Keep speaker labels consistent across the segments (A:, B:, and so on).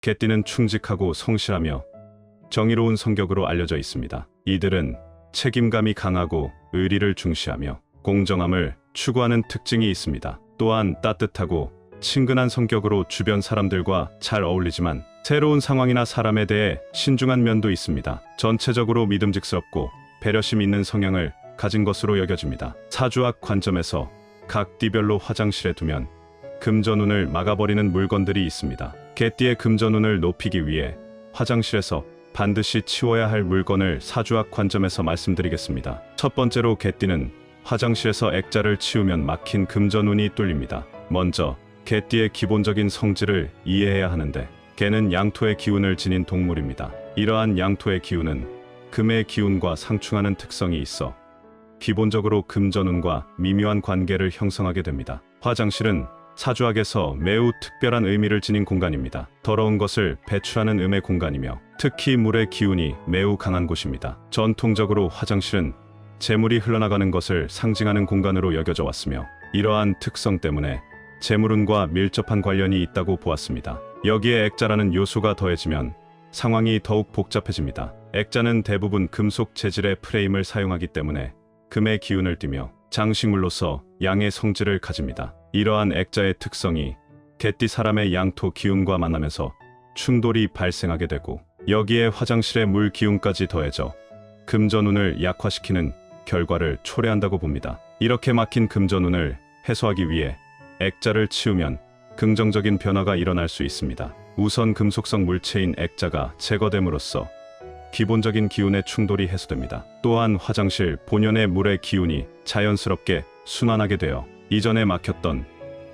A: 개띠는 충직하고 성실하며 정의로운 성격으로 알려져 있습니다. 이들은 책임감이 강하고 의리를 중시하며 공정함을 추구하는 특징이 있습니다. 또한 따뜻하고 친근한 성격으로 주변 사람들과 잘 어울리지만 새로운 상황이나 사람에 대해 신중한 면도 있습니다. 전체적으로 믿음직스럽고 배려심 있는 성향을 가진 것으로 여겨집니다. 사주학 관점에서 각 띠별로 화장실에 두면 금전운을 막아버리는 물건들이 있습니다. 개띠의 금전운을 높이기 위해 화장실에서 반드시 치워야 할 물건을 사주학 관점에서 말씀드리겠습니다. 첫 번째로 개띠는 화장실에서 액자를 치우면 막힌 금전운이 뚫립니다. 먼저 개띠의 기본적인 성질을 이해해야 하는데, 개는 양토의 기운을 지닌 동물입니다. 이러한 양토의 기운은 금의 기운과 상충하는 특성이 있어 기본적으로 금전운과 미묘한 관계를 형성하게 됩니다. 화장실은 사주학에서 매우 특별한 의미를 지닌 공간입니다. 더러운 것을 배출하는 음의 공간이며 특히 물의 기운이 매우 강한 곳입니다. 전통적으로 화장실은 재물이 흘러나가는 것을 상징하는 공간으로 여겨져 왔으며, 이러한 특성 때문에 재물운과 밀접한 관련이 있다고 보았습니다. 여기에 액자라는 요소가 더해지면 상황이 더욱 복잡해집니다. 액자는 대부분 금속 재질의 프레임을 사용하기 때문에 금의 기운을 띠며 장식물로서 양의 성질을 가집니다. 이러한 액자의 특성이 개띠 사람의 양토 기운과 만나면서 충돌이 발생하게 되고, 여기에 화장실의 물 기운까지 더해져 금전운을 약화시키는 결과를 초래한다고 봅니다. 이렇게 막힌 금전운을 해소하기 위해 액자를 치우면 긍정적인 변화가 일어날 수 있습니다. 우선 금속성 물체인 액자가 제거됨으로써 기본적인 기운의 충돌이 해소됩니다. 또한 화장실 본연의 물의 기운이 자연스럽게 순환하게 되어 이전에 막혔던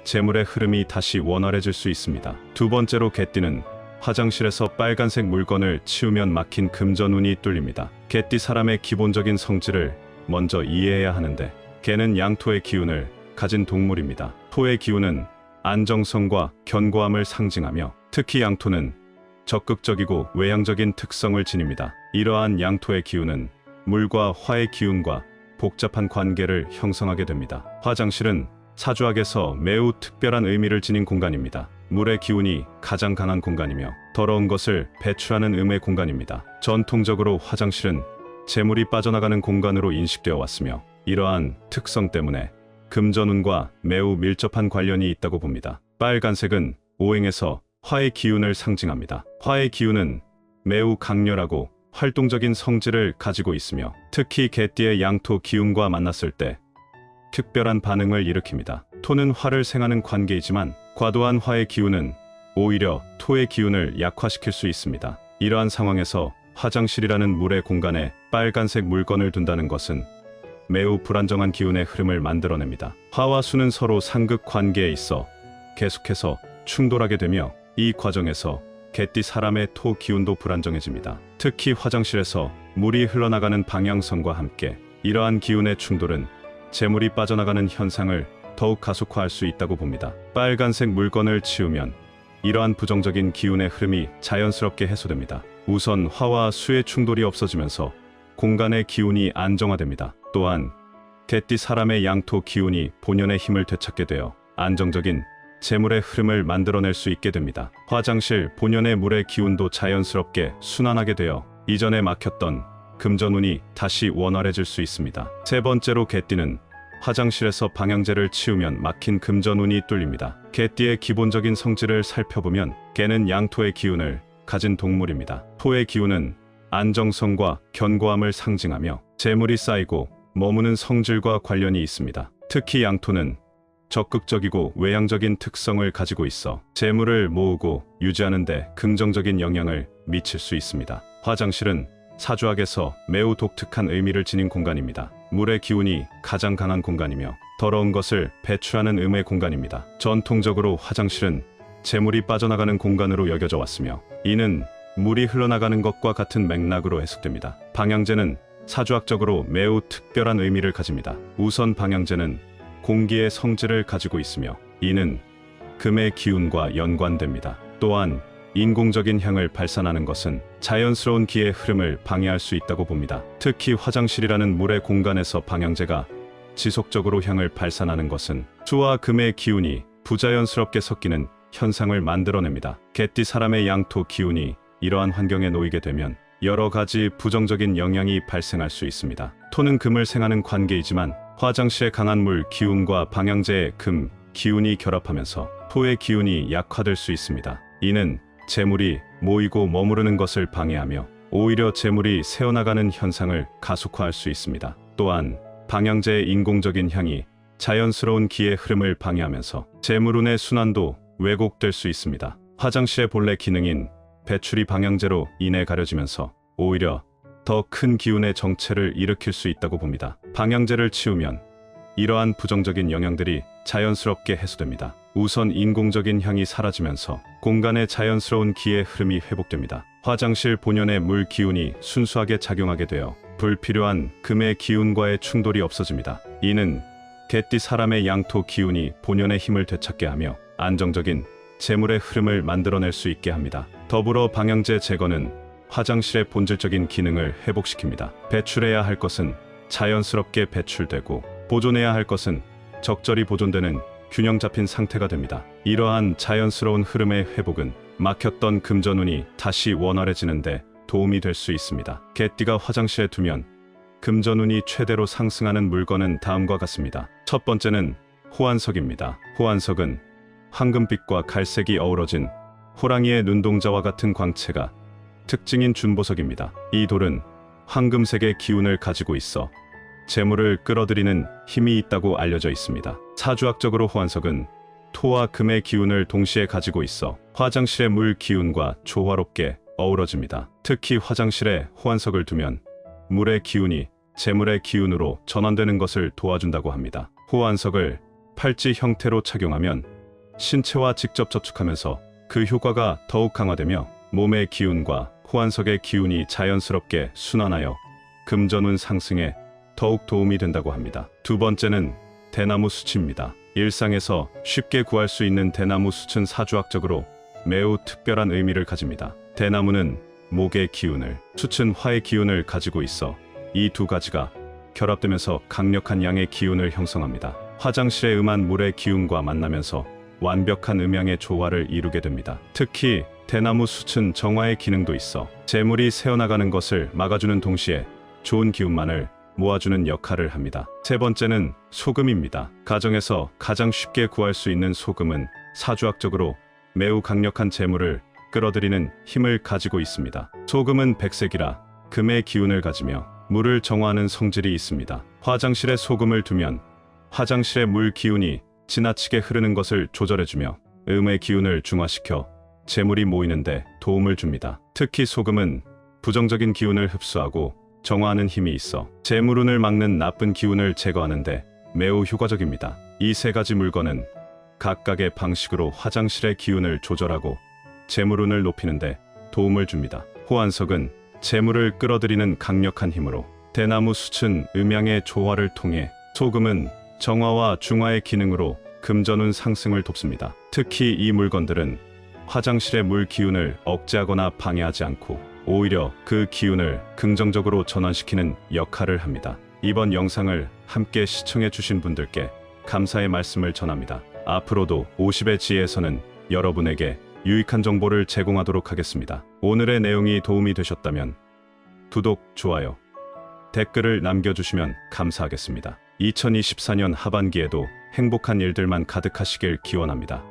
A: 재물의 흐름이 다시 원활해질 수 있습니다. 두 번째로 개띠는 화장실에서 빨간색 물건을 치우면 막힌 금전운이 뚫립니다. 개띠 사람의 기본적인 성질을 먼저 이해해야 하는데, 개는 양토의 기운을 가진 동물입니다. 토의 기운은 안정성과 견고함을 상징하며 특히 양토는 적극적이고 외향적인 특성을 지닙니다. 이러한 양토의 기운은 물과 화의 기운과 복잡한 관계를 형성하게 됩니다. 화장실은 사주학에서 매우 특별한 의미를 지닌 공간입니다. 물의 기운이 가장 강한 공간이며 더러운 것을 배출하는 음의 공간입니다. 전통적으로 화장실은 재물이 빠져나가는 공간으로 인식되어 왔으며, 이러한 특성 때문에 금전운과 매우 밀접한 관련이 있다고 봅니다. 빨간색은 오행에서 화의 기운을 상징합니다. 화의 기운은 매우 강렬하고 활동적인 성질을 가지고 있으며 특히 개띠의 양토 기운과 만났을 때 특별한 반응을 일으킵니다. 토는 화를 생하는 관계이지만 과도한 화의 기운은 오히려 토의 기운을 약화시킬 수 있습니다. 이러한 상황에서 화장실이라는 물의 공간에 빨간색 물건을 둔다는 것은 매우 불안정한 기운의 흐름을 만들어냅니다. 화와 수는 서로 상극 관계에 있어 계속해서 충돌하게 되며, 이 과정에서 개띠 사람의 토 기운도 불안정해집니다. 특히 화장실에서 물이 흘러나가는 방향성과 함께 이러한 기운의 충돌은 재물이 빠져나가는 현상을 더욱 가속화할 수 있다고 봅니다. 빨간색 물건을 치우면 이러한 부정적인 기운의 흐름이 자연스럽게 해소됩니다. 우선 화와 수의 충돌이 없어지면서 공간의 기운이 안정화됩니다. 또한 개띠 사람의 양토 기운이 본연의 힘을 되찾게 되어 안정적인 재물의 흐름을 만들어낼 수 있게 됩니다. 화장실 본연의 물의 기운도 자연스럽게 순환하게 되어 이전에 막혔던 금전운이 다시 원활해질 수 있습니다. 세 번째로 개띠는 화장실에서 방향제를 치우면 막힌 금전운이 뚫립니다. 개띠의 기본적인 성질을 살펴보면 개는 양토의 기운을 가진 동물입니다. 토의 기운은 안정성과 견고함을 상징하며 재물이 쌓이고 머무는 성질과 관련이 있습니다. 특히 양토는 적극적이고 외향적인 특성을 가지고 있어 재물을 모으고 유지하는 데 긍정적인 영향을 미칠 수 있습니다. 화장실은 사주학에서 매우 독특한 의미를 지닌 공간입니다. 물의 기운이 가장 강한 공간이며 더러운 것을 배출하는 음의 공간입니다. 전통적으로 화장실은 재물이 빠져나가는 공간으로 여겨져 왔으며, 이는 물이 흘러나가는 것과 같은 맥락으로 해석됩니다. 방향제는 사주학적으로 매우 특별한 의미를 가집니다. 우선 방향제는 공기의 성질을 가지고 있으며 이는 금의 기운과 연관됩니다. 또한 인공적인 향을 발산하는 것은 자연스러운 기의 흐름을 방해할 수 있다고 봅니다. 특히 화장실이라는 물의 공간에서 방향제가 지속적으로 향을 발산하는 것은 수와 금의 기운이 부자연스럽게 섞이는 현상을 만들어냅니다. 개띠 사람의 양토 기운이 이러한 환경에 놓이게 되면 여러 가지 부정적인 영향이 발생할 수 있습니다. 토는 금을 생하는 관계이지만 화장실의 강한 물 기운과 방향제의 금 기운이 결합하면서 토의 기운이 약화될 수 있습니다. 이는 재물이 모이고 머무르는 것을 방해하며 오히려 재물이 새어나가는 현상을 가속화할 수 있습니다. 또한 방향제의 인공적인 향이 자연스러운 기의 흐름을 방해하면서 재물운의 순환도 왜곡될 수 있습니다. 화장실의 본래 기능인 배출이 방향제로 인해 가려지면서 오히려 더 큰 기운의 정체를 일으킬 수 있다고 봅니다. 방향제를 치우면 이러한 부정적인 영향들이 자연스럽게 해소됩니다. 우선 인공적인 향이 사라지면서 공간의 자연스러운 기의 흐름이 회복됩니다. 화장실 본연의 물 기운이 순수하게 작용하게 되어 불필요한 금의 기운과의 충돌이 없어집니다. 이는 개띠 사람의 양토 기운이 본연의 힘을 되찾게 하며 안정적인 재물의 흐름을 만들어낼 수 있게 합니다. 더불어 방향제 제거는 화장실의 본질적인 기능을 회복시킵니다. 배출해야 할 것은 자연스럽게 배출되고 보존해야 할 것은 적절히 보존되는 균형 잡힌 상태가 됩니다. 이러한 자연스러운 흐름의 회복은 막혔던 금전운이 다시 원활해지는데 도움이 될 수 있습니다. 개띠가 화장실에 두면 금전운이 최대로 상승하는 물건은 다음과 같습니다. 첫 번째는 호환석입니다. 호환석은 황금빛과 갈색이 어우러진 호랑이의 눈동자와 같은 광채가 특징인 준보석입니다. 이 돌은 황금색의 기운을 가지고 있어 재물을 끌어들이는 힘이 있다고 알려져 있습니다. 사주학적으로 호환석은 토와 금의 기운을 동시에 가지고 있어 화장실의 물 기운과 조화롭게 어우러집니다. 특히 화장실에 호환석을 두면 물의 기운이 재물의 기운으로 전환되는 것을 도와준다고 합니다. 호환석을 팔찌 형태로 착용하면 신체와 직접 접촉하면서 그 효과가 더욱 강화되며 몸의 기운과 호환석의 기운이 자연스럽게 순환하여 금전운 상승에 더욱 도움이 된다고 합니다. 두 번째는 대나무 수치입니다. 일상에서 쉽게 구할 수 있는 대나무 숯은 사주학적으로 매우 특별한 의미를 가집니다. 대나무는 목의 기운을, 숯은 화의 기운을 가지고 있어 이 두 가지가 결합되면서 강력한 양의 기운을 형성합니다. 화장실의 음한 물의 기운과 만나면서 완벽한 음양의 조화를 이루게 됩니다. 특히 대나무 숯은 정화의 기능도 있어 재물이 새어나가는 것을 막아주는 동시에 좋은 기운만을 모아주는 역할을 합니다. 세 번째는 소금입니다. 가정에서 가장 쉽게 구할 수 있는 소금은 사주학적으로 매우 강력한 재물을 끌어들이는 힘을 가지고 있습니다. 소금은 백색이라 금의 기운을 가지며 물을 정화하는 성질이 있습니다. 화장실에 소금을 두면 화장실의 물 기운이 지나치게 흐르는 것을 조절해주며 음의 기운을 중화시켜 재물이 모이는데 도움을 줍니다. 특히 소금은 부정적인 기운을 흡수하고 정화하는 힘이 있어 재물운을 막는 나쁜 기운을 제거하는데 매우 효과적입니다. 이 세 가지 물건은 각각의 방식으로 화장실의 기운을 조절하고 재물운을 높이는데 도움을 줍니다. 호환석은 재물을 끌어들이는 강력한 힘으로, 대나무 숯은 음양의 조화를 통해, 소금은 정화와 중화의 기능으로 금전운 상승을 돕습니다. 특히 이 물건들은 화장실의 물 기운을 억제하거나 방해하지 않고 오히려 그 기운을 긍정적으로 전환시키는 역할을 합니다. 이번 영상을 함께 시청해 주신 분들께 감사의 말씀을 전합니다. 앞으로도 50의 지혜에서는 여러분에게 유익한 정보를 제공하도록 하겠습니다. 오늘의 내용이 도움이 되셨다면 구독, 좋아요, 댓글을 남겨주시면 감사하겠습니다. 2024년 하반기에도 행복한 일들만 가득하시길 기원합니다.